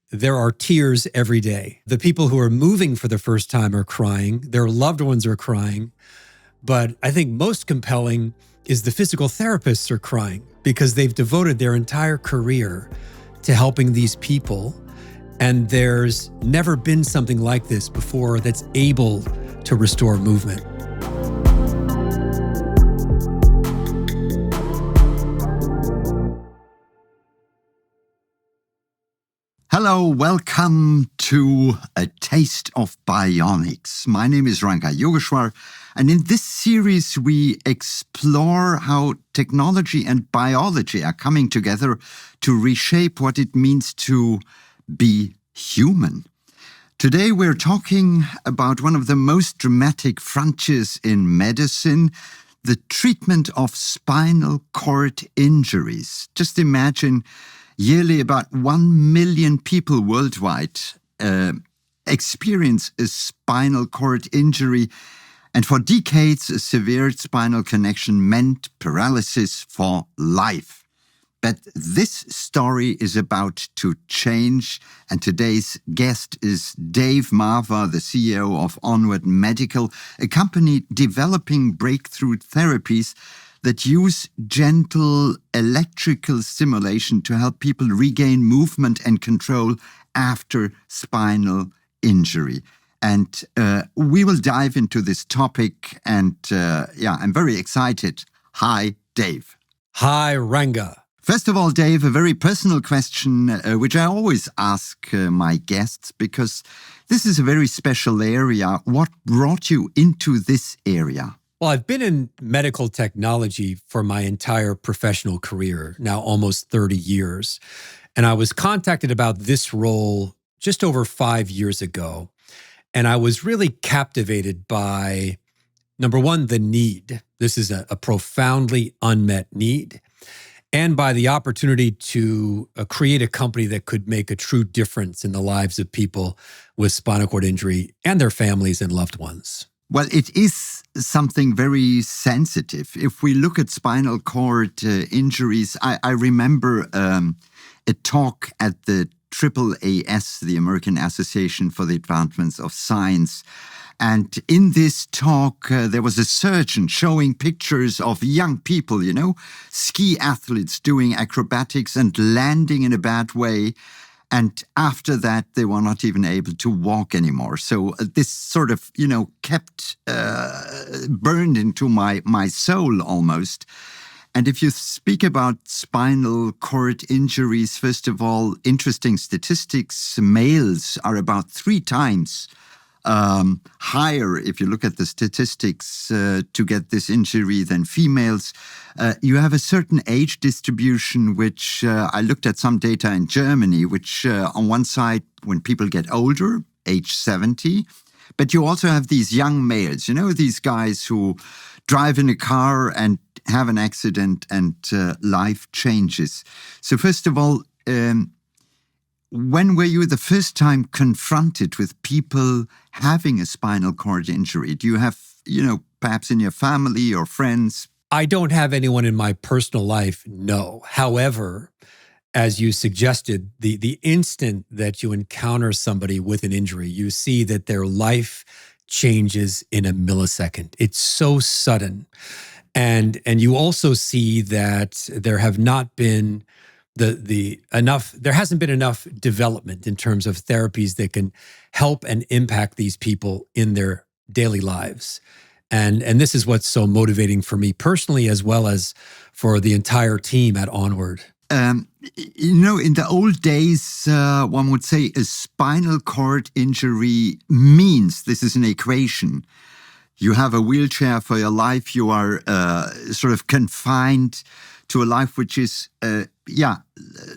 there are tears every day. The people who are moving for the first time are crying. Their loved ones are crying. But I think most compelling is the physical therapists are crying because they've devoted their entire career to helping these people. And there's never been something like this before that's able to restore movement. Hello, welcome to A Taste of Bionics. My name is Ranga Yogeshwar, and in this series we explore how technology and biology are coming together to reshape what it means to be human. Today we're talking about one of the most dramatic frontiers in medicine, the treatment of spinal cord injuries. Just imagine yearly, about 1 million people worldwide experience a spinal cord injury, and for decades, a severe spinal connection meant paralysis for life. But this story is about to change, and today's guest is Dave Marver, the CEO of ONWARD Medical, a company developing breakthrough therapies that use gentle electrical stimulation to help people regain movement and control after spinal injury. And we will dive into this topic. And I'm very excited. Hi, Dave. Hi, Ranga. First of all, Dave, a very personal question, which I always ask my guests, because this is a very special area. What brought you into this area? Well, I've been in medical technology for my entire professional career, now almost 30 years. And I was contacted about this role just over 5 years ago. And I was really captivated by, number one, the need. This is a profoundly unmet need. And by the opportunity to create a company that could make a true difference in the lives of people with spinal cord injury and their families and loved ones. Well, it is something very sensitive. If we look at spinal cord injuries, I remember a talk at the AAAS, the American Association for the Advancement of Science. And in this talk, there was a surgeon showing pictures of young people, ski athletes doing acrobatics and landing in a bad way. And after that, they were not even able to walk anymore. So this sort of, kept burned into my soul almost. And if you speak about spinal cord injuries, first of all, interesting statistics, males are about 3 times higher, if you look at the statistics, to get this injury than females. You have a certain age distribution, which I looked at some data in Germany, which on one side, when people get older, age 70, but you also have these young males, these guys who drive in a car and have an accident and life changes. So first of all, when were you the first time confronted with people having a spinal cord injury? Do you have, perhaps in your family or friends? I don't have anyone in my personal life, no. However, as you suggested, the instant that you encounter somebody with an injury, you see that their life changes in a millisecond. It's so sudden. And you also see that there have not been there hasn't been enough development in terms of therapies that can help and impact these people in their daily lives. And this is what's so motivating for me personally, as well as for the entire team at ONWARD. In the old days, one would say a spinal cord injury means, this is an equation, you have a wheelchair for your life, you are sort of confined to a life which is,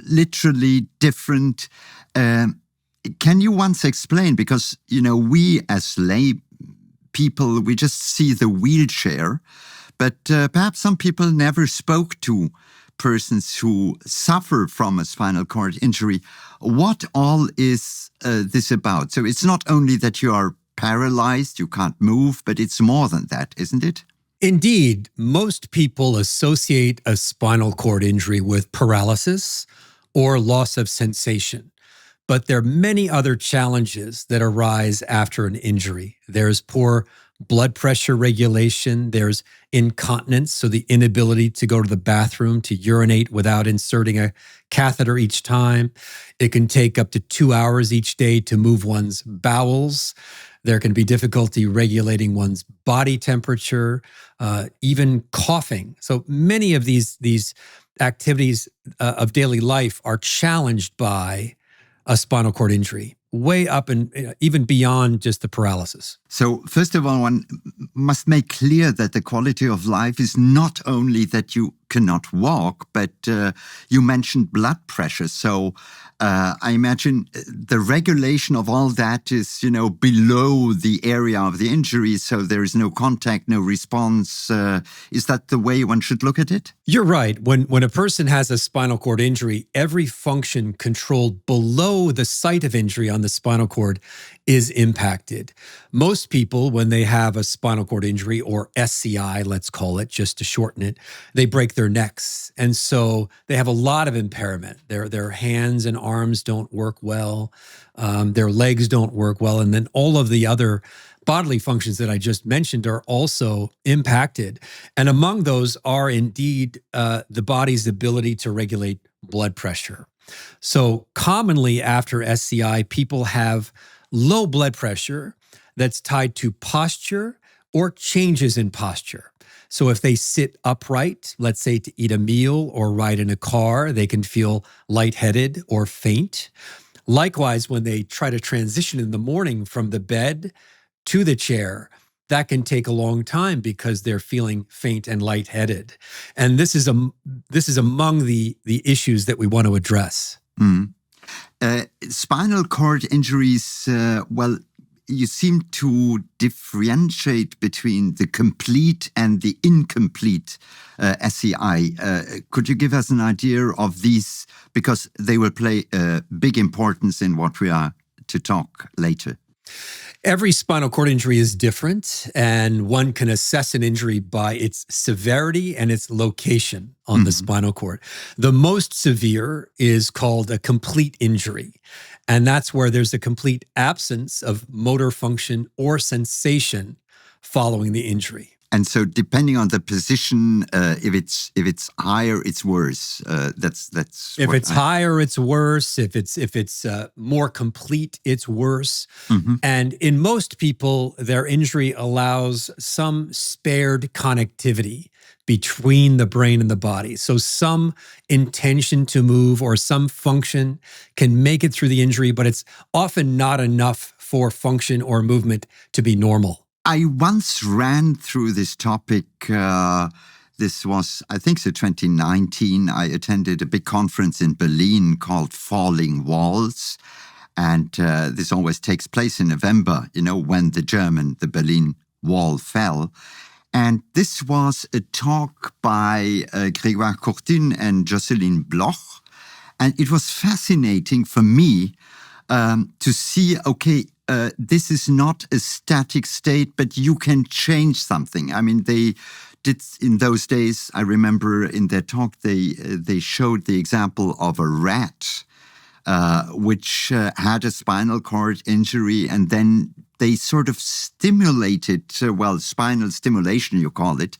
literally different. Can you once explain, because, we as lay people, we just see the wheelchair, but perhaps some people never spoke to persons who suffer from a spinal cord injury. What all is this about? So it's not only that you are paralyzed, you can't move, but it's more than that, isn't it? Indeed, most people associate a spinal cord injury with paralysis or loss of sensation. But there are many other challenges that arise after an injury. There's poor blood pressure regulation. There's incontinence, so the inability to go to the bathroom, to urinate without inserting a catheter each time. It can take up to 2 hours each day to move one's bowels. There can be difficulty regulating one's body temperature, even coughing. So many of these activities of daily life are challenged by a spinal cord injury, way up and even beyond just the paralysis. So first of all, one must make clear that the quality of life is not only that you cannot walk, but you mentioned blood pressure. So I imagine the regulation of all that is, below the area of the injury. So there is no contact, no response. Is that the way one should look at it? You're right. When a person has a spinal cord injury, every function controlled below the site of injury on the spinal cord is impacted. Most people, when they have a spinal cord injury, or SCI, let's call it, just to shorten it, they break their necks. And so they have a lot of impairment. Their hands and arms don't work well. Their legs don't work well. And then all of the other bodily functions that I just mentioned are also impacted. And among those are indeed the body's ability to regulate blood pressure. So commonly after SCI, people have low blood pressure that's tied to posture or changes in posture. So if they sit upright, let's say to eat a meal or ride in a car, they can feel lightheaded or faint. Likewise, when they try to transition in the morning from the bed to the chair, that can take a long time because they're feeling faint and lightheaded. And this is among the issues that we want to address. Mm. Spinal cord injuries, you seem to differentiate between the complete and the incomplete SCI. Could you give us an idea of these? Because they will play a big importance in what we are to talk later. Every spinal cord injury is different, and one can assess an injury by its severity and its location on the spinal cord. The most severe is called a complete injury, and that's where there's a complete absence of motor function or sensation following the injury. And so, depending on the position, if it's higher, it's worse. If it's higher, it's worse. If it's more complete, it's worse. Mm-hmm. And in most people, their injury allows some spared connectivity between the brain and the body. So some intention to move or some function can make it through the injury, but it's often not enough for function or movement to be normal. I once ran through this topic. This was, I think, so 2019. I attended a big conference in Berlin called Falling Walls. And this always takes place in November, when the Berlin Wall fell. And this was a talk by Grégoire Courtine and Jocelyn Bloch. And it was fascinating for me to see, this is not a static state, but you can change something. I mean, they did in those days, I remember in their talk, they showed the example of a rat, which had a spinal cord injury, and then they sort of stimulated, spinal stimulation, you call it.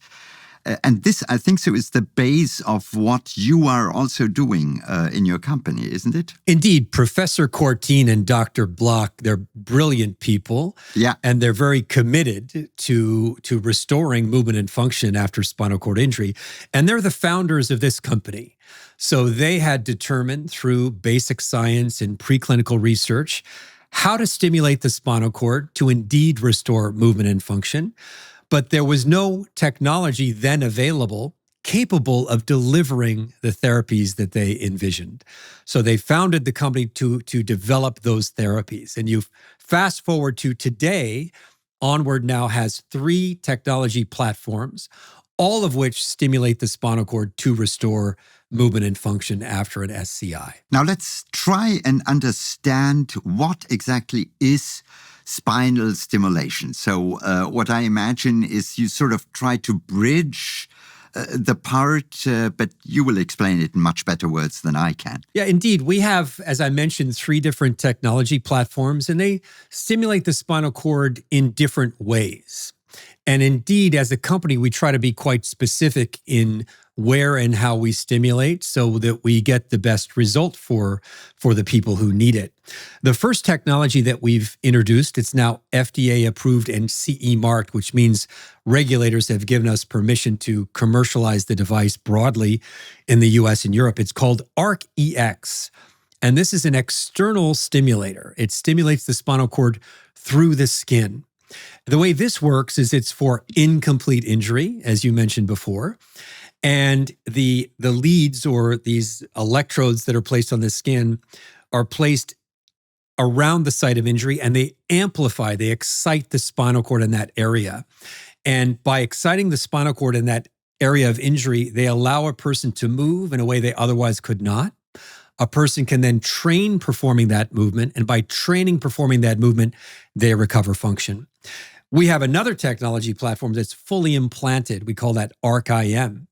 And this, I think so, is the base of what you are also doing in your company, isn't it? Indeed. Professor Courtine and Dr. Bloch, they're brilliant people. Yeah. And they're very committed to restoring movement and function after spinal cord injury. And they're the founders of this company. So they had determined through basic science and preclinical research how to stimulate the spinal cord to indeed restore movement and function. But there was no technology then available capable of delivering the therapies that they envisioned. So they founded the company to develop those therapies. And you fast forward to today, ONWARD now has 3 technology platforms, all of which stimulate the spinal cord to restore movement and function after an SCI. Now let's try and understand what exactly is spinal stimulation. So what I imagine is you sort of try to bridge the part, but you will explain it in much better words than I can. Yeah, indeed. We have, as I mentioned, 3 different technology platforms, and they stimulate the spinal cord in different ways. And indeed, as a company, we try to be quite specific in where and how we stimulate so that we get the best result for the people who need it. The first technology that we've introduced, it's now FDA approved and CE marked, which means regulators have given us permission to commercialize the device broadly in the US and Europe. It's called ARC-EX. And this is an external stimulator. It stimulates the spinal cord through the skin. The way this works is it's for incomplete injury, as you mentioned before. And the leads, or these electrodes that are placed on the skin, are placed around the site of injury, and they amplify, they excite the spinal cord in that area. And by exciting the spinal cord in that area of injury, they allow a person to move in a way they otherwise could not. A person can then train performing that movement, and by training performing that movement, they recover function. We have another technology platform that's fully implanted. We call that ARC-IM.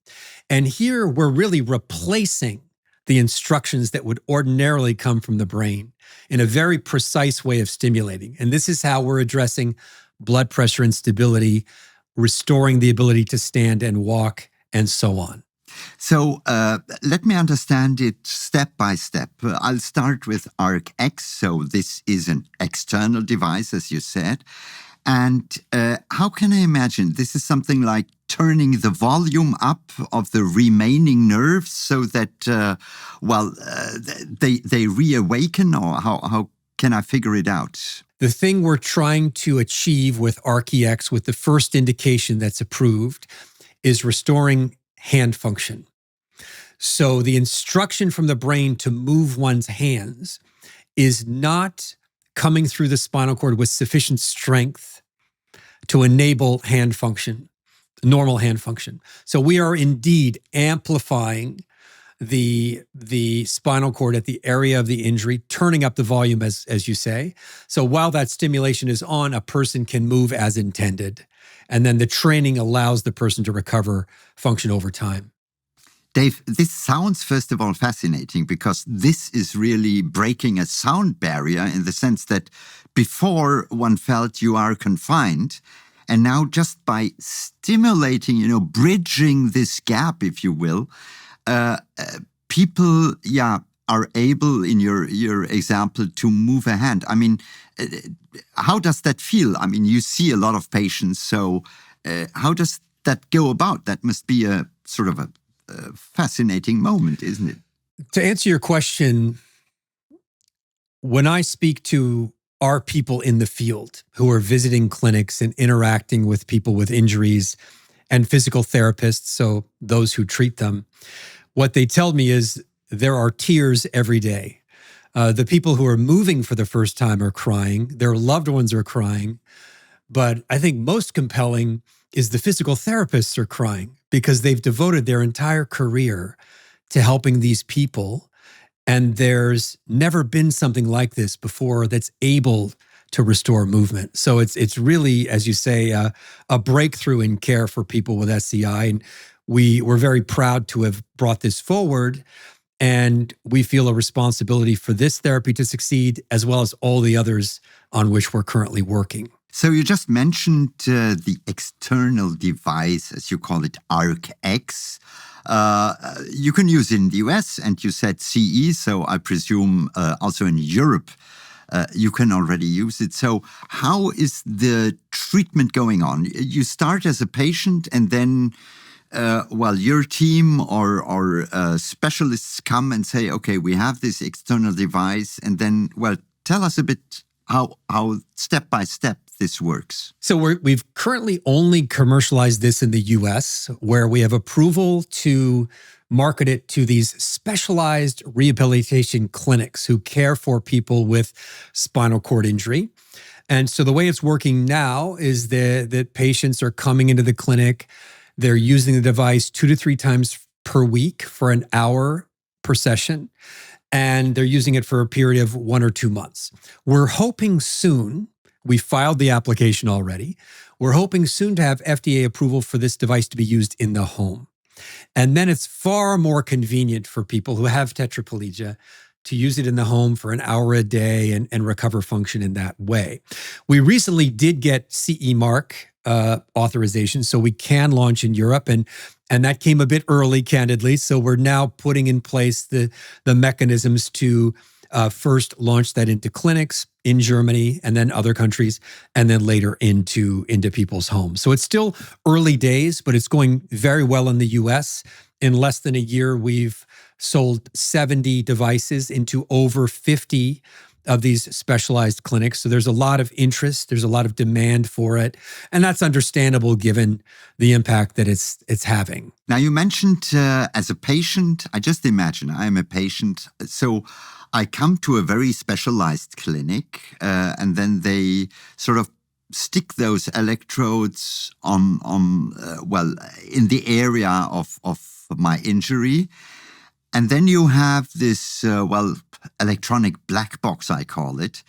And here we're really replacing the instructions that would ordinarily come from the brain in a very precise way of stimulating. And this is how we're addressing blood pressure instability, restoring the ability to stand and walk, and so on. So let me understand it step by step. I'll start with ARC-X. So this is an external device, as you said. And how can I imagine? This is something like turning the volume up of the remaining nerves so that, they reawaken, or how can I figure it out? The thing we're trying to achieve with ARC-EX, with the first indication that's approved, is restoring hand function. So the instruction from the brain to move one's hands is not coming through the spinal cord with sufficient strength to enable hand function, normal hand function. So we are indeed amplifying the spinal cord at the area of the injury, turning up the volume, as you say. So while that stimulation is on, a person can move as intended. And then the training allows the person to recover function over time. Dave, this sounds, first of all, fascinating, because this is really breaking a sound barrier, in the sense that before one felt you are confined, and now just by stimulating, bridging this gap, if you will, people, are able, in your example, to move a hand. I mean, how does that feel? I mean, you see a lot of patients, so how does that go about? That must be a sort of a fascinating moment, isn't it? To answer your question, when I speak to our people in the field who are visiting clinics and interacting with people with injuries and physical therapists, so those who treat them, what they tell me is there are tears every day. The people who are moving for the first time are crying. Their loved ones are crying. But I think most compelling is the physical therapists are crying, because they've devoted their entire career to helping these people. And there's never been something like this before that's able to restore movement. So it's really, as you say, a breakthrough in care for people with SCI. And we're very proud to have brought this forward. And we feel a responsibility for this therapy to succeed, as well as all the others on which we're currently working. So you just mentioned the external device, as you call it, ARC-X. You can use it in the US, and you said CE, so I presume also in Europe you can already use it. So how is the treatment going on? You start as a patient, and then your team or specialists come and say, okay, we have this external device, and then, tell us a bit how step by step this works. So we've currently only commercialized this in the US, where we have approval to market it to these specialized rehabilitation clinics who care for people with spinal cord injury. And so the way it's working now is that patients are coming into the clinic. They're using the device 2 to 3 times per week for an hour per session. And they're using it for a period of 1 or 2 months. We're hoping soon, we filed the application already, we're hoping soon to have FDA approval for this device to be used in the home. And then it's far more convenient for people who have tetraplegia to use it in the home for an hour a day and recover function in that way. We recently did get CE mark authorization, so we can launch in Europe, and that came a bit early, candidly. So we're now putting in place the mechanisms to first launch that into clinics in Germany and then other countries, and then later into people's homes. So it's still early days, but it's going very well in the US. In less than a year, we've sold 70 devices into over 50 of these specialized clinics. So there's a lot of interest, there's a lot of demand for it, and that's understandable given the impact that it's having. Now, you mentioned as a patient, I just imagine I'm a patient, so I come to a very specialized clinic, and then they sort of stick those electrodes on in the area of my injury. And then you have this, electronic black box, I call it.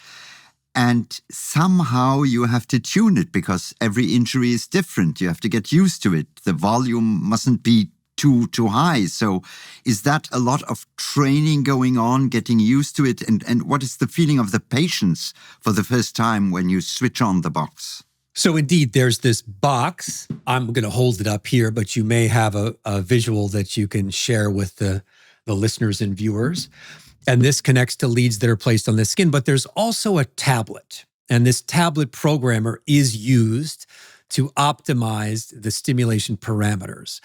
And somehow you have to tune it because every injury is different. You have to get used to it. The volume mustn't be too high. So is that a lot of training going on, getting used to it? And what is the feeling of the patients for the first time when you switch on the box? So indeed, there's this box. I'm going to hold it up here, but you may have a visual that you can share with the listeners and viewers. And this connects to leads that are placed on the skin. But there's also a tablet. And this tablet programmer is used to optimize the stimulation parameters.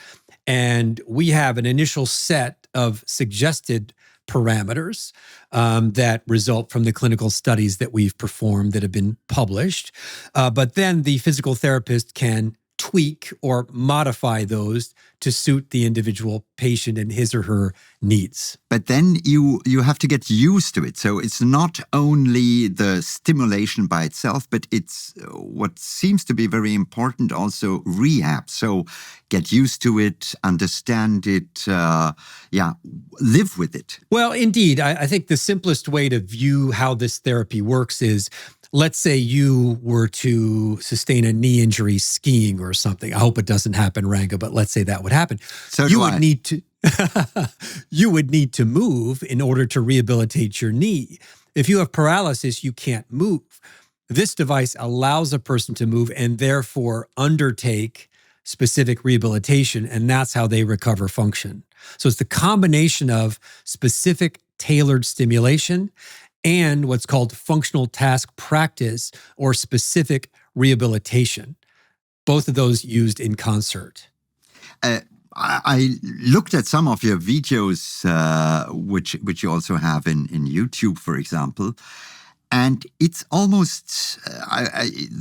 And we have an initial set of suggested parameters that result from the clinical studies that we've performed that have been published. But then the physical therapist can tweak or modify those to suit the individual patient and his or her needs. But then you have to get used to it. So it's not only the stimulation by itself, but it's what seems to be very important also rehab. So get used to it, understand it, live with it. Well, indeed, I think the simplest way to view how this therapy works is, let's say you were to sustain a knee injury skiing or something. I hope it doesn't happen, Ranga, but let's say that would happen. So you would need to you would need to move in order to rehabilitate your knee. If you have paralysis, you can't move. This device allows a person to move and therefore undertake specific rehabilitation, and that's how they recover function. So it's the combination of specific tailored stimulation and what's called functional task practice or specific rehabilitation. Both of those used in concert. I looked at some of your videos, which you also have in YouTube, for example, and it's almost,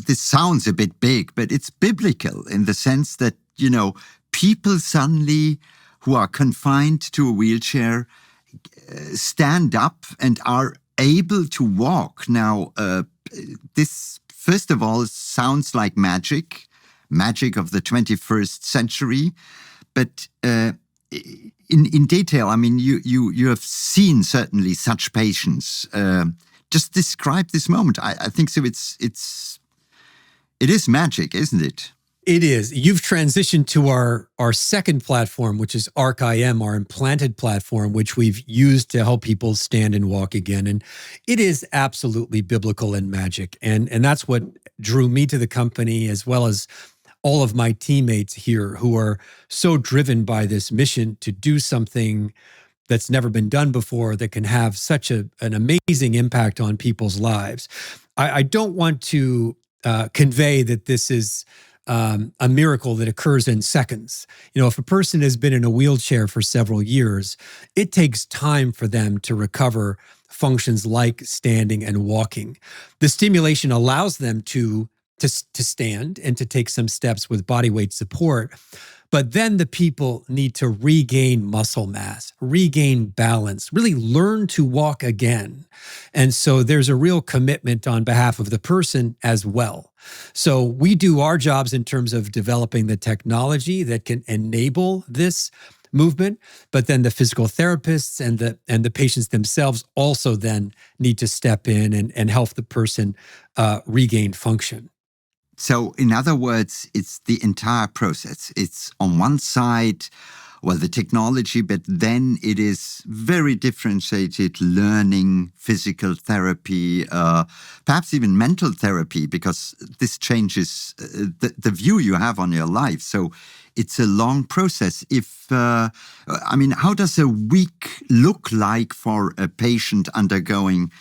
this sounds a bit big, but it's biblical in the sense that, people suddenly who are confined to a wheelchair stand up and are able to walk. Now, this, first of all, sounds like magic of the 21st century. But in detail, I mean, you have seen certainly such patients. Just describe this moment. I think so. It is magic, isn't it? It is. You've transitioned to our second platform, which is ARC-IM, our implanted platform, which we've used to help people stand and walk again. And it is absolutely biblical and magic. And that's what drew me to the company, as well as all of my teammates here who are so driven by this mission to do something that's never been done before that can have such an amazing impact on people's lives. I don't want to convey that this is a miracle that occurs in seconds. If a person has been in a wheelchair for several years, it takes time for them to recover functions like standing and walking. The stimulation allows them to stand and to take some steps with body weight support. But then the people need to regain muscle mass, regain balance, really learn to walk again. And so there's a real commitment on behalf of the person as well. So we do our jobs in terms of developing the technology that can enable this movement, but then the physical therapists and the patients themselves also then need to step in and help the person regain function. So in other words, it's the entire process. It's on one side the technology, but then it is very differentiated learning, physical therapy, perhaps even mental therapy, because this changes the view you have on your life. So it's a long process. How does a week look like for a patient undergoing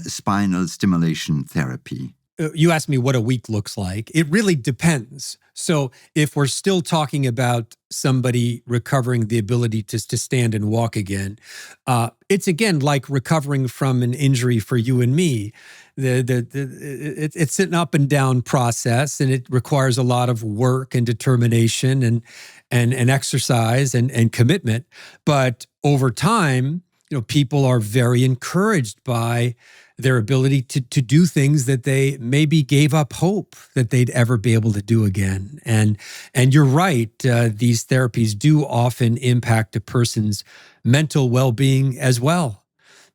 spinal stimulation therapy? You asked me what a week looks like. It really depends. So if we're still talking about somebody recovering the ability to stand and walk again, it's again like recovering from an injury for you and me. It's an up and down process, and it requires a lot of work and determination and exercise and commitment. But over time, people are very encouraged by their ability to do things that they maybe gave up hope that they'd ever be able to do again. And you're right, these therapies do often impact a person's mental well-being as well,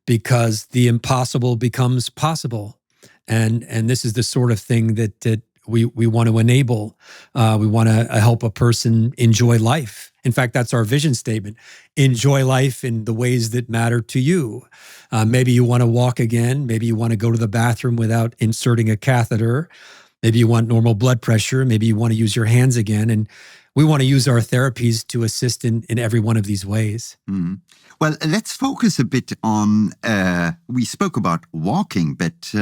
because the impossible becomes possible. And this is the sort of thing that we want to enable. We want to help a person enjoy life. In fact, that's our vision statement. Enjoy life in the ways that matter to you. Maybe you want to walk again. Maybe you want to go to the bathroom without inserting a catheter. Maybe you want normal blood pressure. Maybe you want to use your hands again. And we want to use our therapies to assist in every one of these ways. Mm. Well, let's focus a bit on, we spoke about walking, but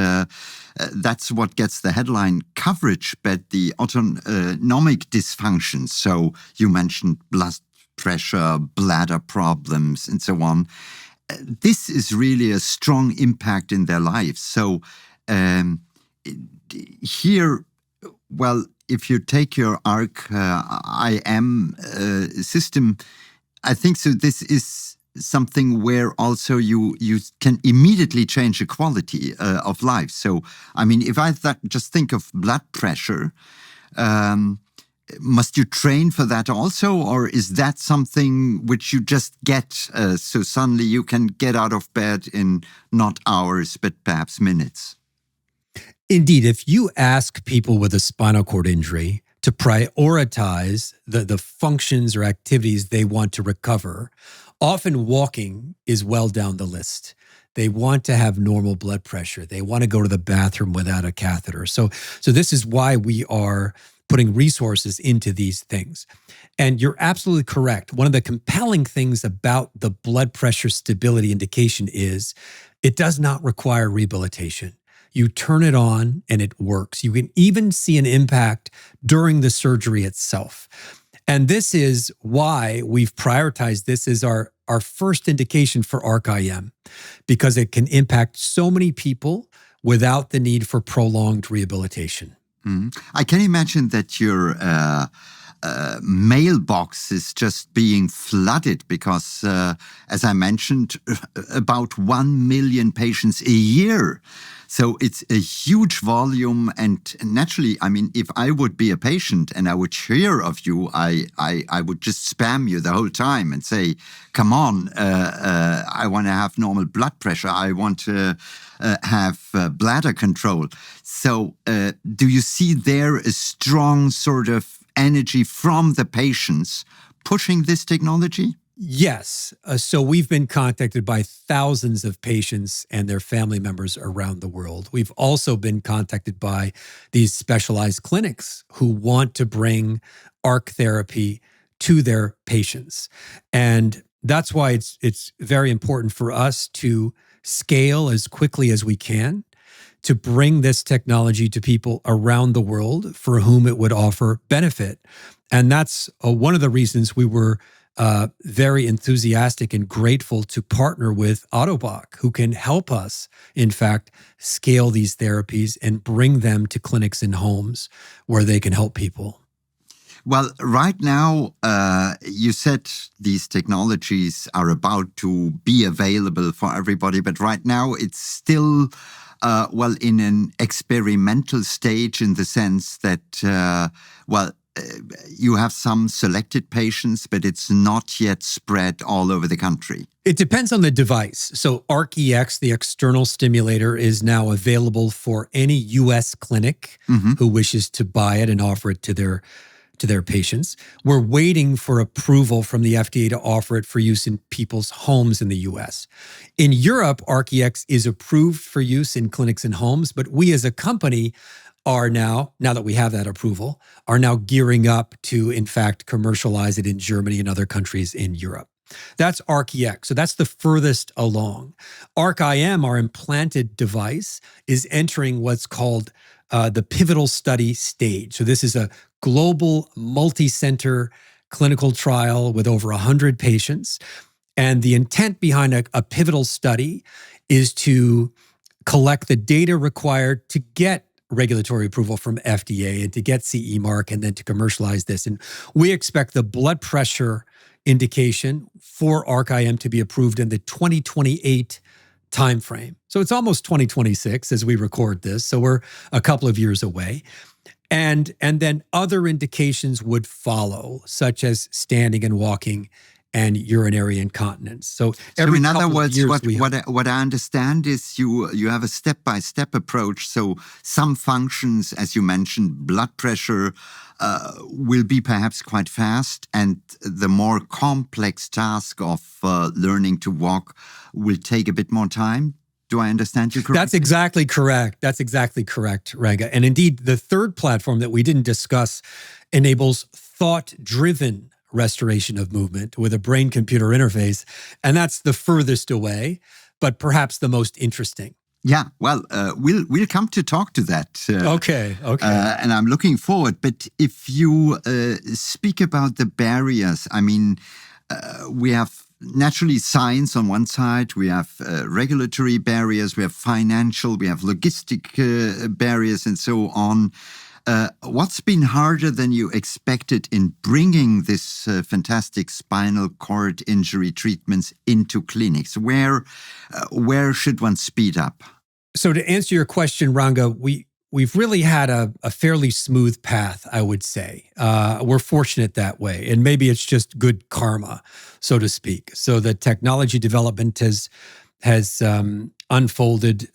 that's what gets the headline coverage, but the autonomic dysfunctions. So you mentioned blood pressure, bladder problems, and so on. This is really a strong impact in their lives. So here, if you take your ARC-IM system, I think so this is something where also you can immediately change the quality of life. So, if I just think of blood pressure, must you train for that also? Or is that something which you just get, so suddenly you can get out of bed in not hours, but perhaps minutes? Indeed, if you ask people with a spinal cord injury to prioritize the functions or activities they want to recover, often walking is well down the list. They want to have normal blood pressure. They want to go to the bathroom without a catheter. So this is why we are putting resources into these things. And you're absolutely correct. One of the compelling things about the blood pressure stability indication is it does not require rehabilitation. You turn it on and it works. You can even see an impact during the surgery itself. And this is why we've prioritized this as our first indication for ARC-IM, because it can impact so many people without the need for prolonged rehabilitation. Mm-hmm. I can imagine that your mailbox is just being flooded because, as I mentioned, about 1 million patients a year. So it's a huge volume. And naturally, if I would be a patient and I would hear of you, I would just spam you the whole time and say, come on, I want to have normal blood pressure. I want to have bladder control. So do you see there a strong sort of energy from the patients pushing this technology? Yes. So we've been contacted by thousands of patients and their family members around the world. We've also been contacted by these specialized clinics who want to bring ARC therapy to their patients. And that's why it's very important for us to scale as quickly as we can to bring this technology to people around the world for whom it would offer benefit. And that's one of the reasons we were very enthusiastic and grateful to partner with Ottobock, who can help us, in fact, scale these therapies and bring them to clinics and homes where they can help people. Well, right now, you said these technologies are about to be available for everybody, but right now it's still, in an experimental stage in the sense that, you have some selected patients, but it's not yet spread all over the country. It depends on the device. So ARC-EX, the external stimulator, is now available for any U.S. clinic who wishes to buy it and offer it to to their patients. We're waiting for approval from the FDA to offer it for use in people's homes in the US. In Europe, ARC-EX is approved for use in clinics and homes, but we as a company are now that we have that approval, are now gearing up to, in fact, commercialize it in Germany and other countries in Europe. That's ARC-EX. So that's the furthest along. ARC-IM, our implanted device, is entering what's called the pivotal study stage. So this is a global multi-center clinical trial with over 100 patients. And the intent behind a pivotal study is to collect the data required to get regulatory approval from FDA and to get CE mark and then to commercialize this. And we expect the blood pressure indication for ARC-IM to be approved in the 2028 timeframe. So it's almost 2026 as we record this. So we're a couple of years away. And then other indications would follow, such as standing and walking and urinary incontinence. So in other words, what I understand is you have a step-by-step approach. So some functions, as you mentioned, blood pressure, will be perhaps quite fast, and the more complex task of learning to walk will take a bit more time. Do I understand you correctly? That's exactly correct. That's exactly correct, Ranga. And indeed, the third platform that we didn't discuss enables thought-driven restoration of movement with a brain-computer interface. And that's the furthest away, but perhaps the most interesting. Yeah, well, we'll come to talk to that. Okay. And I'm looking forward. But if you speak about the barriers, I mean, we have naturally science on one side, we have regulatory barriers, we have financial, we have logistic barriers and so on. What's been harder than you expected in bringing this fantastic spinal cord injury treatments into clinics? Where should one speed up? So to answer your question, Ranga, we've really had a fairly smooth path, I would say. We're fortunate that way. And maybe it's just good karma, so to speak. So the technology development has unfolded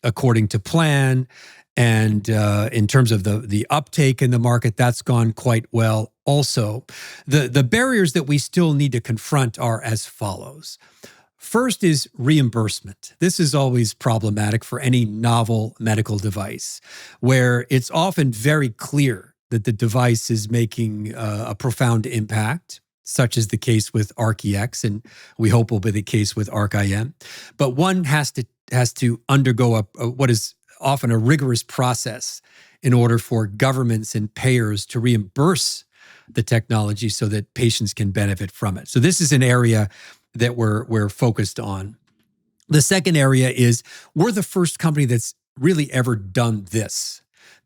according to plan. And in terms of the uptake in the market, that's gone quite well also. The barriers that we still need to confront are as follows. First is reimbursement. This is always problematic for any novel medical device, where it's often very clear that the device is making a profound impact, such as the case with ARC-EX, and we hope will be the case with ARC-IM. But one has to undergo what is often a rigorous process in order for governments and payers to reimburse the technology so that patients can benefit from it. So this is an area that we're focused on. The second area is we're the first company that's really ever done this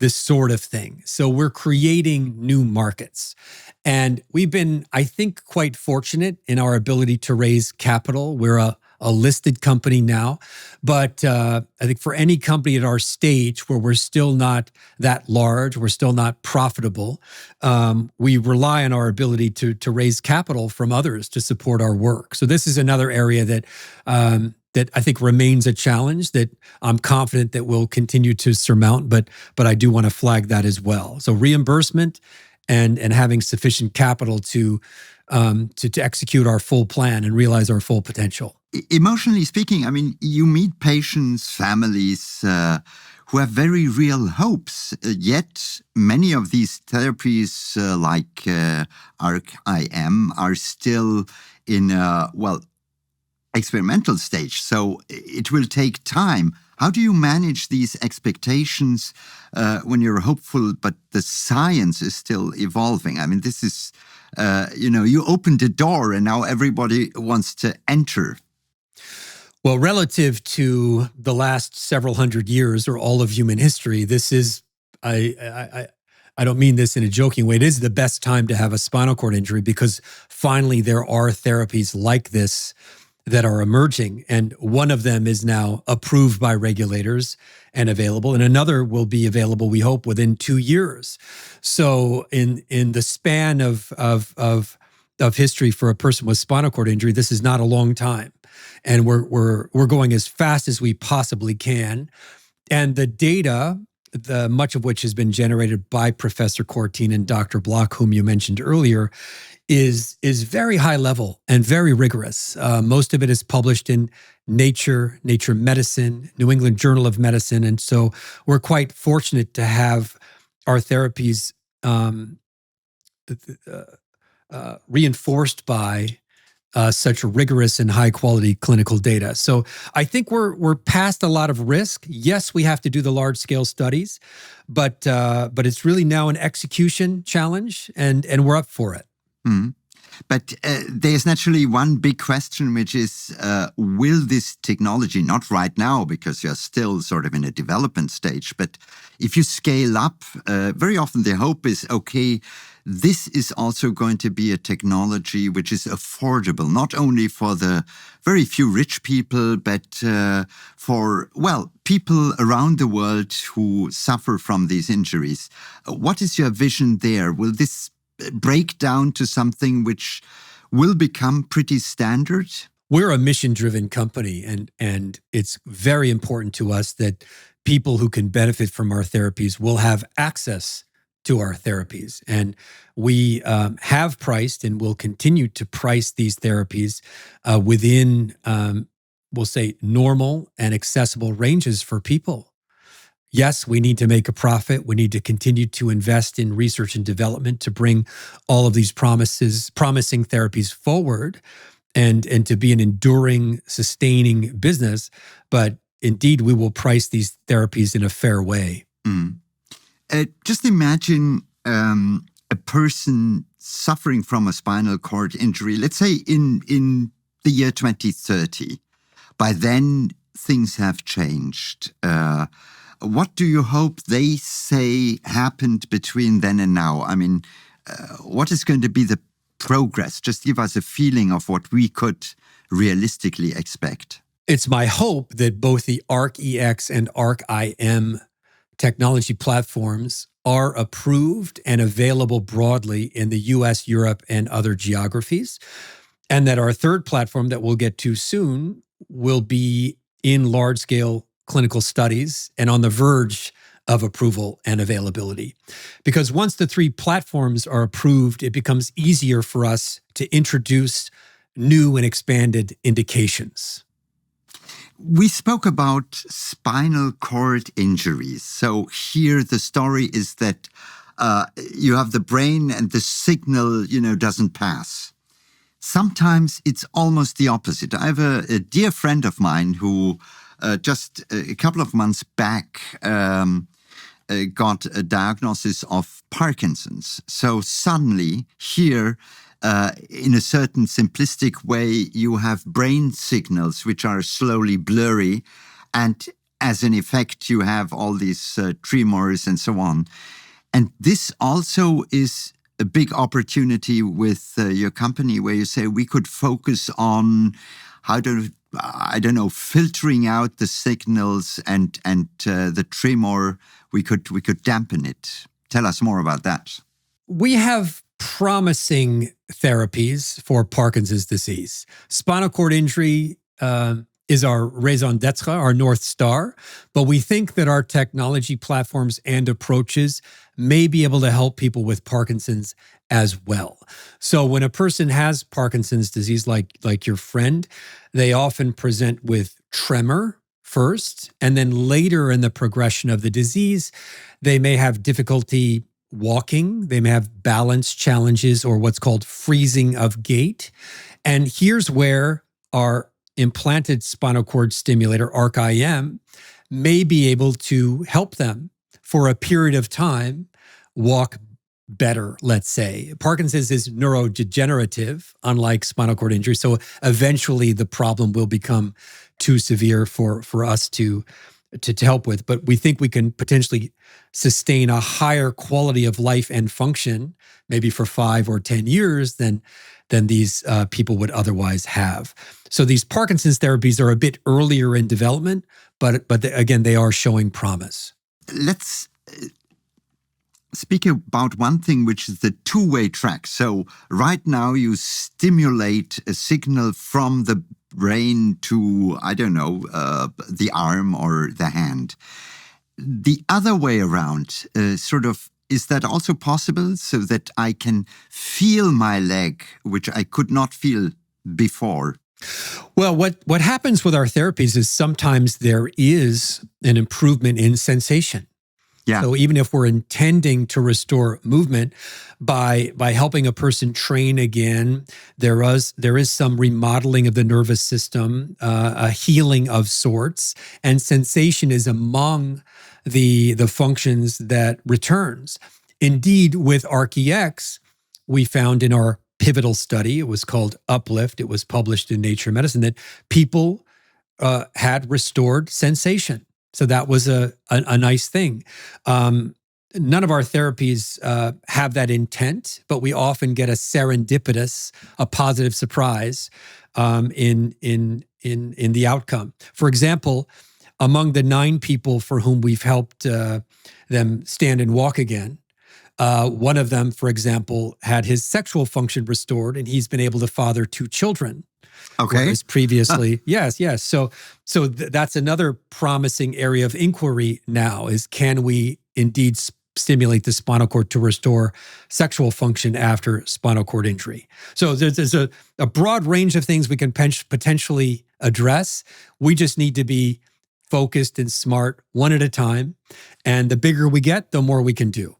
sort of thing. So we're creating new markets. And we've been, I think, quite fortunate in our ability to raise capital. We're a listed company now, but I think for any company at our stage where we're still not that large, we're still not profitable, we rely on our ability to raise capital from others to support our work. So this is another area that I think remains a challenge that I'm confident that we'll continue to surmount, but I do want to flag that as well. So reimbursement and having sufficient capital to execute our full plan and realize our full potential. Emotionally speaking, I mean, you meet patients, families who have very real hopes, yet many of these therapies like ARC-IM are still in experimental stage. So it will take time. How do you manage these expectations when you're hopeful, but the science is still evolving? I mean, this is, you opened the door and now everybody wants to enter. Well, relative to the last several hundred years or all of human history, this is, I don't mean this in a joking way, it is the best time to have a spinal cord injury because finally there are therapies like this that are emerging. And one of them is now approved by regulators and available, and another will be available, we hope, within 2 years. So in the span of history for a person with spinal cord injury, this is not a long time. And we're going as fast as we possibly can. And the data much of which has been generated by Professor Courtine and Dr. Block, whom you mentioned earlier, is very high level and very rigorous. Most of it is published in Nature Medicine, New England Journal of Medicine. And so we're quite fortunate to have our therapies reinforced by such rigorous and high quality clinical data. So I think we're past a lot of risk. Yes, we have to do the large scale studies, but it's really now an execution challenge, and we're up for it. Mm. But there's naturally one big question, which is, will this technology, not right now because you're still sort of in a development stage, but if you scale up, very often the hope is, okay, this is also going to be a technology which is affordable, not only for the very few rich people, but for, well, people around the world who suffer from these injuries. What is your vision there? Will this break down to something which will become pretty standard? We're a mission-driven company, and it's very important to us that people who can benefit from our therapies will have access to our therapies. And we have priced and will continue to price these therapies within, we'll say, normal and accessible ranges for people. Yes, we need to make a profit. We need to continue to invest in research and development to bring all of these promising therapies forward and to be an enduring, sustaining business. But indeed, we will price these therapies in a fair way. Mm. Just imagine a person suffering from a spinal cord injury, let's say in the year 2030. By then, things have changed. What do you hope they say happened between then and now? I mean, what is going to be the progress? Just give us a feeling of what we could realistically expect. It's my hope that both the ARC-EX and ARC-IM technology platforms are approved and available broadly in the US, Europe, and other geographies, and that our third platform that we'll get to soon will be in large-scale clinical studies and on the verge of approval and availability. Because once the three platforms are approved, it becomes easier for us to introduce new and expanded indications. We spoke about spinal cord injuries. So here the story is that you have the brain and the signal, doesn't pass. Sometimes it's almost the opposite. I have a dear friend of mine who just a couple of months back got a diagnosis of Parkinson's. So suddenly here, in a certain simplistic way, you have brain signals which are slowly blurry, and as an effect, you have all these tremors and so on. And this also is a big opportunity with your company, where you say we could focus on filtering out the signals and the tremor. We could dampen it. Tell us more about that. We have promising therapies for Parkinson's disease. Spinal cord injury is our raison d'etre, our North Star, but we think that our technology platforms and approaches may be able to help people with Parkinson's as well. So when a person has Parkinson's disease, like your friend, they often present with tremor first, and then later in the progression of the disease, they may have difficulty walking, they may have balance challenges or what's called freezing of gait. And here's where our implanted spinal cord stimulator, ARC-IM, may be able to help them for a period of time walk better, let's say. Parkinson's is neurodegenerative, unlike spinal cord injury. So eventually the problem will become too severe for us to help with. But we think we can potentially sustain a higher quality of life and function, maybe for 5 or 10 years than these people would otherwise have. So these Parkinson's therapies are a bit earlier in development, but again, they are showing promise. Let's speak about one thing, which is the two-way track. So right now you stimulate a signal from the brain to, the arm or the hand. the other way around, is that also possible so that I can feel my leg, which I could not feel before? Well, what happens with our therapies is sometimes there is an improvement in sensation. Yeah. So even if we're intending to restore movement by helping a person train again, there is some remodeling of the nervous system, a healing of sorts, and sensation is among the functions that returns. Indeed, with ARC-EX, we found in our pivotal study, it was called Uplift, it was published in Nature Medicine, that people had restored sensation. So that was a nice thing. None of our therapies have that intent, but we often get a serendipitous, a positive surprise in the outcome. For example, among the 9 people for whom we've helped them stand and walk again, one of them, for example, had his sexual function restored, and he's been able to father 2 children. Okay. Whereas previously, yes. So that's another promising area of inquiry now is, can we indeed stimulate the spinal cord to restore sexual function after spinal cord injury? So there's a broad range of things we can potentially address. We just need to be focused and smart, one at a time. And the bigger we get, the more we can do.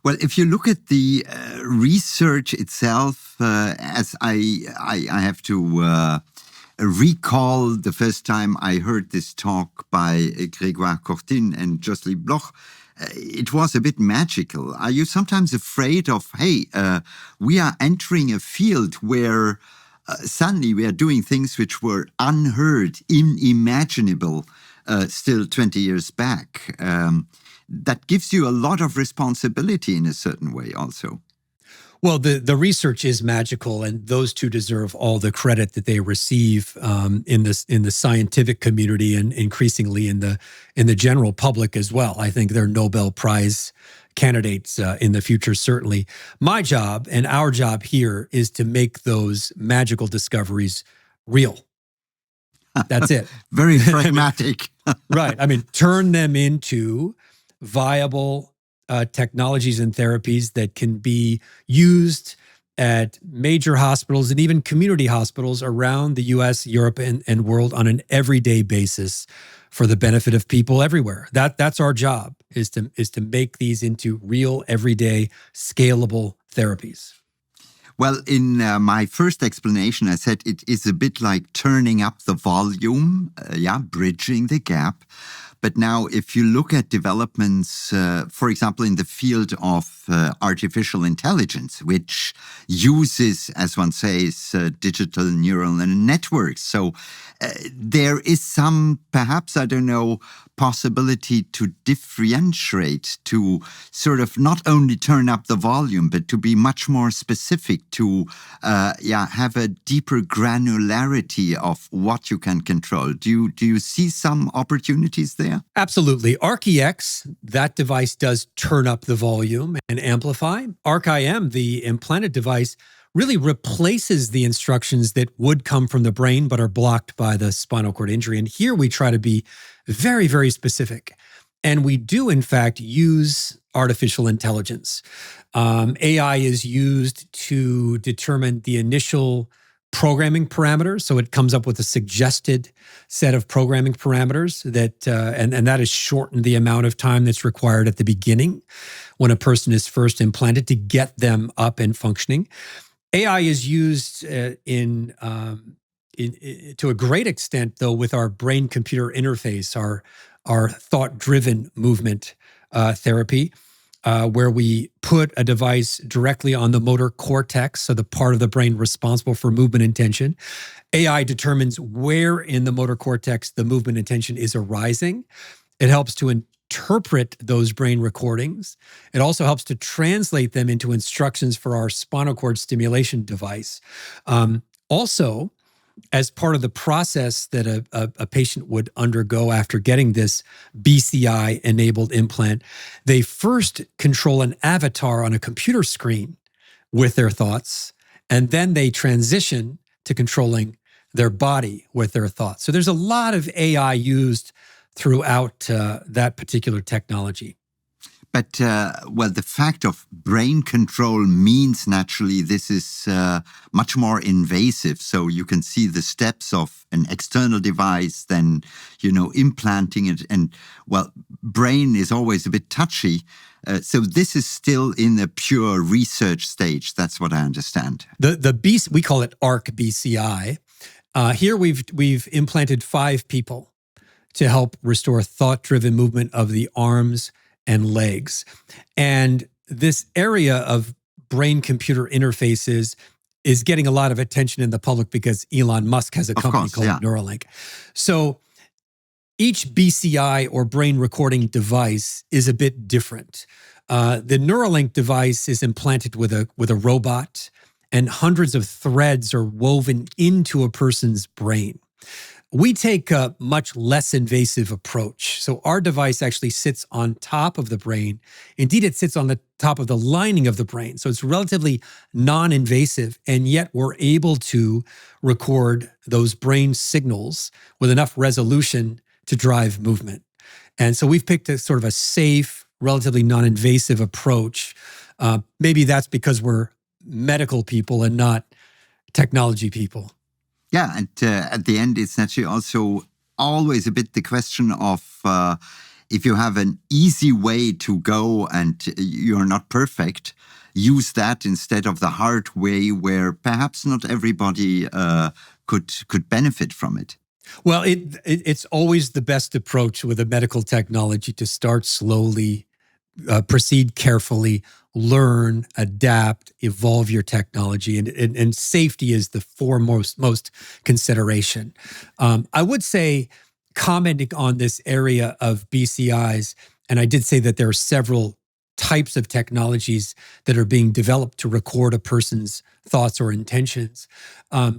Well, if you look at the research itself, as I have to recall the first time I heard this talk by Grégoire Courtine and Jocelyne Bloch, it was a bit magical. Are you sometimes afraid of, we are entering a field where suddenly we are doing things which were unheard, unimaginable still 20 years back? That gives you a lot of responsibility in a certain way also. Well, the research is magical, and those 2 deserve all the credit that they receive in the scientific community and increasingly in the general public as well. I think they're Nobel Prize candidates in the future, certainly. My job and our job here is to make those magical discoveries real. That's it. Very pragmatic. Right. I mean, turn them into viable technologies and therapies that can be used at major hospitals and even community hospitals around the US, Europe, and world on an everyday basis for the benefit of people everywhere. That's our job, is to make these into real, everyday, scalable therapies. Well, in my first explanation, I said it is a bit like turning up the volume, bridging the gap. But now, if you look at developments, for example, in the field of artificial intelligence, which uses, as one says, digital neural networks. So there is some, perhaps, I don't know, possibility to differentiate, to sort of not only turn up the volume, but to be much more specific, to have a deeper granularity of what you can control. Do you see some opportunities there? Absolutely. ARC-EX, that device does turn up the volume and amplify. ARC-IM, the implanted device, really replaces the instructions that would come from the brain but are blocked by the spinal cord injury. And here we try to be very, very specific. And we do, in fact, use artificial intelligence. AI is used to determine the initial programming parameters. So it comes up with a suggested set of programming parameters that, and that has shortened the amount of time that's required at the beginning when a person is first implanted to get them up and functioning. AI is used to a great extent, though, with our brain-computer interface, our thought-driven movement therapy, where we put a device directly on the motor cortex, so the part of the brain responsible for movement intention. AI determines where in the motor cortex the movement intention is arising. It helps to interpret those brain recordings. It also helps to translate them into instructions for our spinal cord stimulation device. Also, as part of the process that a patient would undergo after getting this BCI-enabled implant, they first control an avatar on a computer screen with their thoughts, and then they transition to controlling their body with their thoughts. So there's a lot of AI used throughout that particular technology. But, the fact of brain control means naturally this is much more invasive. So you can see the steps of an external device, then, implanting it. And, brain is always a bit touchy. So this is still in the pure research stage. That's what I understand. We call it ARC BCI. Here we've implanted 5 people to help restore thought-driven movement of the arms and legs. And this area of brain-computer interfaces is getting a lot of attention in the public because Elon Musk has a company called Neuralink. So each BCI or brain recording device is a bit different. The Neuralink device is implanted with a robot, and hundreds of threads are woven into a person's brain. We take a much less invasive approach. So our device actually sits on top of the brain. Indeed, it sits on the top of the lining of the brain. So it's relatively non-invasive, and yet we're able to record those brain signals with enough resolution to drive movement. And so we've picked a sort of a safe, relatively non-invasive approach. Maybe that's because we're medical people and not technology people. Yeah, and at the end, it's actually also always a bit the question of if you have an easy way to go and you're not perfect, use that instead of the hard way where perhaps not everybody could benefit from it. Well, it's always the best approach with a medical technology to start slowly, proceed carefully, learn, adapt, evolve your technology, and safety is the foremost consideration. I would say, commenting on this area of BCIs, and I did say that there are several types of technologies that are being developed to record a person's thoughts or intentions.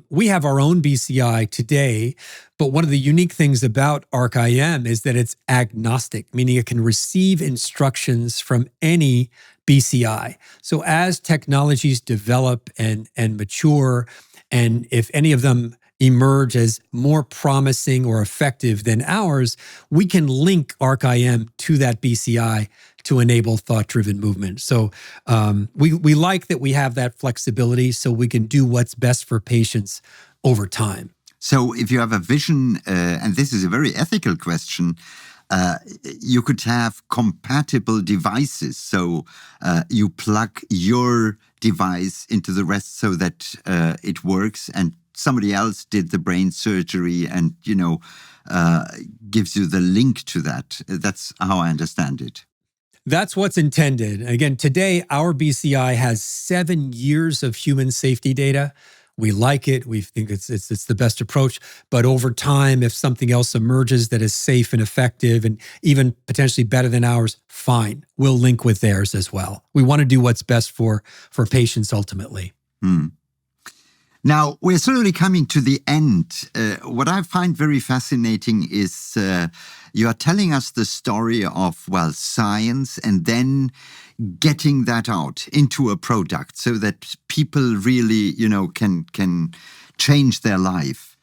We have our own BCI today, but one of the unique things about ARC-IM is that it's agnostic, meaning it can receive instructions from any BCI. So as technologies develop and mature, and if any of them emerge as more promising or effective than ours, we can link ARC-IM to that BCI to enable thought-driven movement. So we like that we have that flexibility so we can do what's best for patients over time. So if you have a vision, and this is a very ethical question, you could have compatible devices. So you plug your device into the rest so that it works, and somebody else did the brain surgery and, gives you the link to that. That's how I understand it. That's what's intended. Again, today, our BCI has 7 years of human safety data. We like it. We think it's the best approach. But over time, if something else emerges that is safe and effective and even potentially better than ours, fine. We'll link with theirs as well. We want to do what's best for patients ultimately. Now, we're slowly coming to the end. What I find very fascinating is you are telling us the story of, science and then getting that out into a product so that people really, can change their life.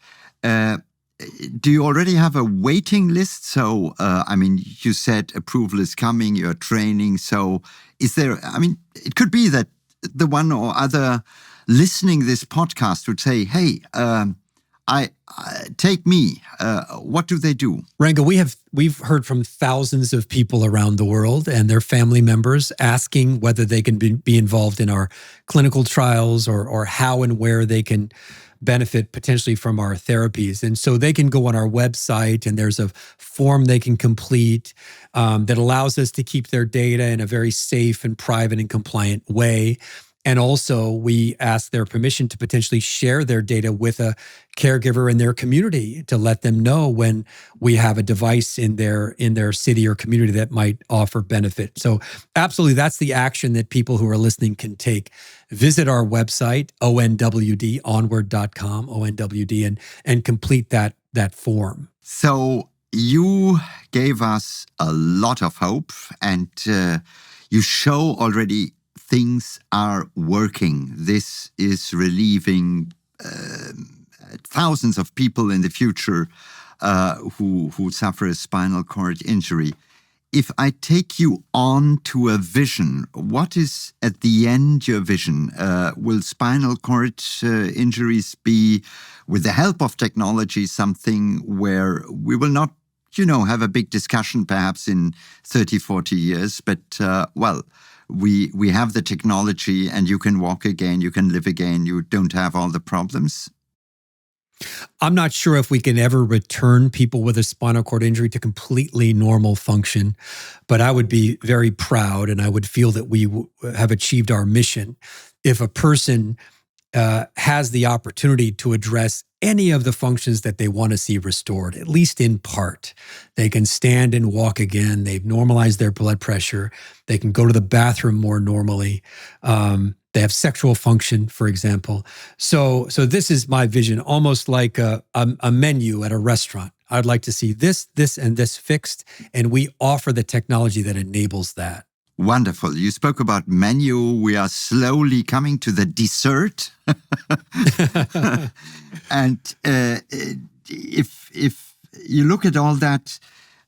Do you already have a waiting list? So, you said approval is coming, you're training. So is there, it could be that the one or other listening this podcast would say, hey, I take me. What do they do? Ranga, we've heard from thousands of people around the world and their family members asking whether they can be involved in our clinical trials or how and where they can benefit potentially from our therapies. And so they can go on our website and there's a form they can complete that allows us to keep their data in a very safe and private and compliant way. And also, we ask their permission to potentially share their data with a caregiver in their community to let them know when we have a device in their city or community that might offer benefit. So absolutely, that's the action that people who are listening can take. Visit our website, ONWD, onward.com, ONWD, and complete that form. So you gave us a lot of hope, and you show already things are working. This is relieving thousands of people in the future who suffer a spinal cord injury. If I take you on to a vision, what is at the end your vision? Will spinal cord injuries be, with the help of technology, something where we will not, have a big discussion perhaps in 30, 40 years, but we have the technology and you can walk again, you can live again, you don't have all the problems? I'm not sure if we can ever return people with a spinal cord injury to completely normal function, but I would be very proud and I would feel that we have achieved our mission if a person has the opportunity to address any of the functions that they want to see restored, at least in part. They can stand and walk again. They've normalized their blood pressure. They can go to the bathroom more normally. They have sexual function, for example. So this is my vision, almost like a menu at a restaurant. I'd like to see this, and this fixed, and we offer the technology that enables that. Wonderful. You spoke about menu. We are slowly coming to the dessert. And if you look at all that,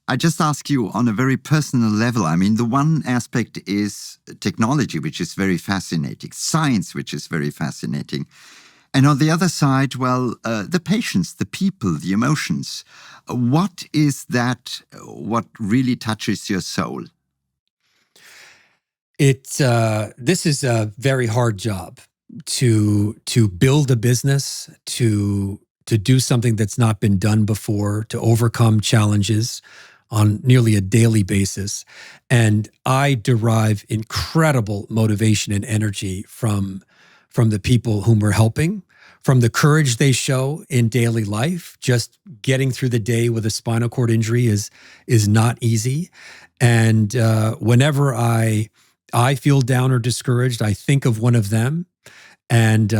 I just ask you on a very personal level. I mean, the one aspect is technology, which is very fascinating, science, which is very fascinating. And on the other side, the patients, the people, the emotions. What is that, what really touches your soul? This is a very hard job to build a business, to do something that's not been done before, to overcome challenges on nearly a daily basis. And I derive incredible motivation and energy from the people whom we're helping, from the courage they show in daily life. Just getting through the day with a spinal cord injury is not easy. And whenever I feel down or discouraged, I think of one of them, and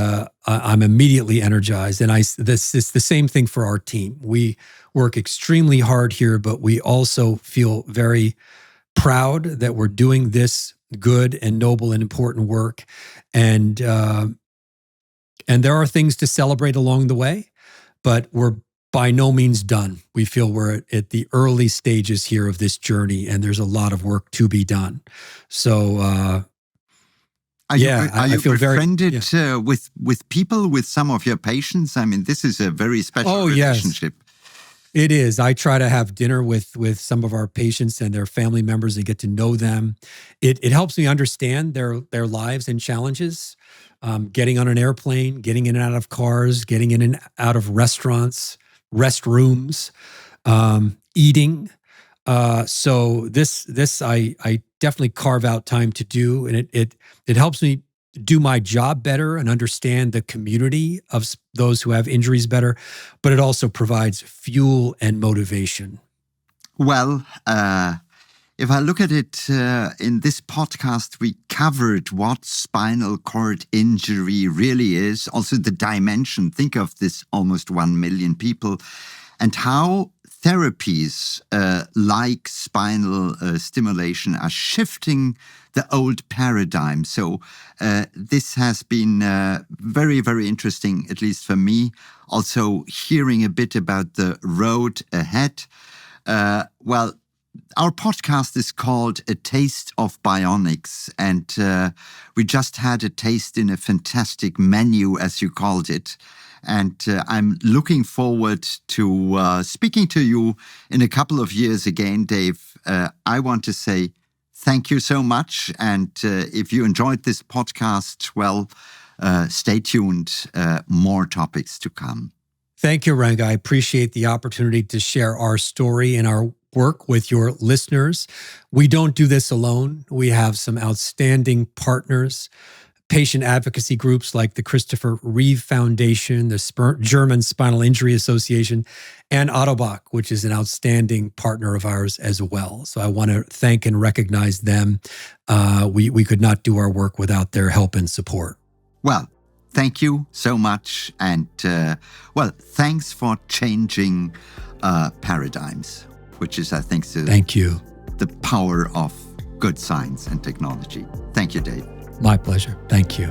I'm immediately energized. And this is the same thing for our team. We work extremely hard here, but we also feel very proud that we're doing this good and noble and important work. And there are things to celebrate along the way, but we're by no means done. We feel we're at the early stages here of this journey, and there's a lot of work to be done. So, Are you feel befriended very with people, with some of your patients? I mean, this is a very special relationship. Yes. It is. I try to have dinner with some of our patients and their family members and get to know them. It helps me understand their lives and challenges. Getting on an airplane, getting in and out of cars, getting in and out of restaurants, restrooms, eating. So this I definitely carve out time to do, and it helps me do my job better and understand the community of those who have injuries better, but it also provides fuel and motivation. Well, if I look at it in this podcast, we covered what spinal cord injury really is, also the dimension. Think of this almost 1 million people, and how therapies like spinal stimulation are shifting the old paradigm. So this has been very, very interesting, at least for me. Also hearing a bit about the road ahead. Our podcast is called A Taste of Bionics, and we just had a taste in a fantastic menu, as you called it. And I'm looking forward to speaking to you in a couple of years again, Dave. I want to say thank you so much. And if you enjoyed this podcast, stay tuned. More topics to come. Thank you, Ranga. I appreciate the opportunity to share our story and our work with your listeners. We don't do this alone. We have some outstanding partners, patient advocacy groups like the Christopher Reeve Foundation, the German Spinal Injury Association, and Ottobock, which is an outstanding partner of ours as well. So I want to thank and recognize them. We could not do our work without their help and support. Well, thank you so much. And thanks for changing paradigms, which is, I think, thank you. The power of good science and technology. Thank you, Dave. My pleasure. Thank you.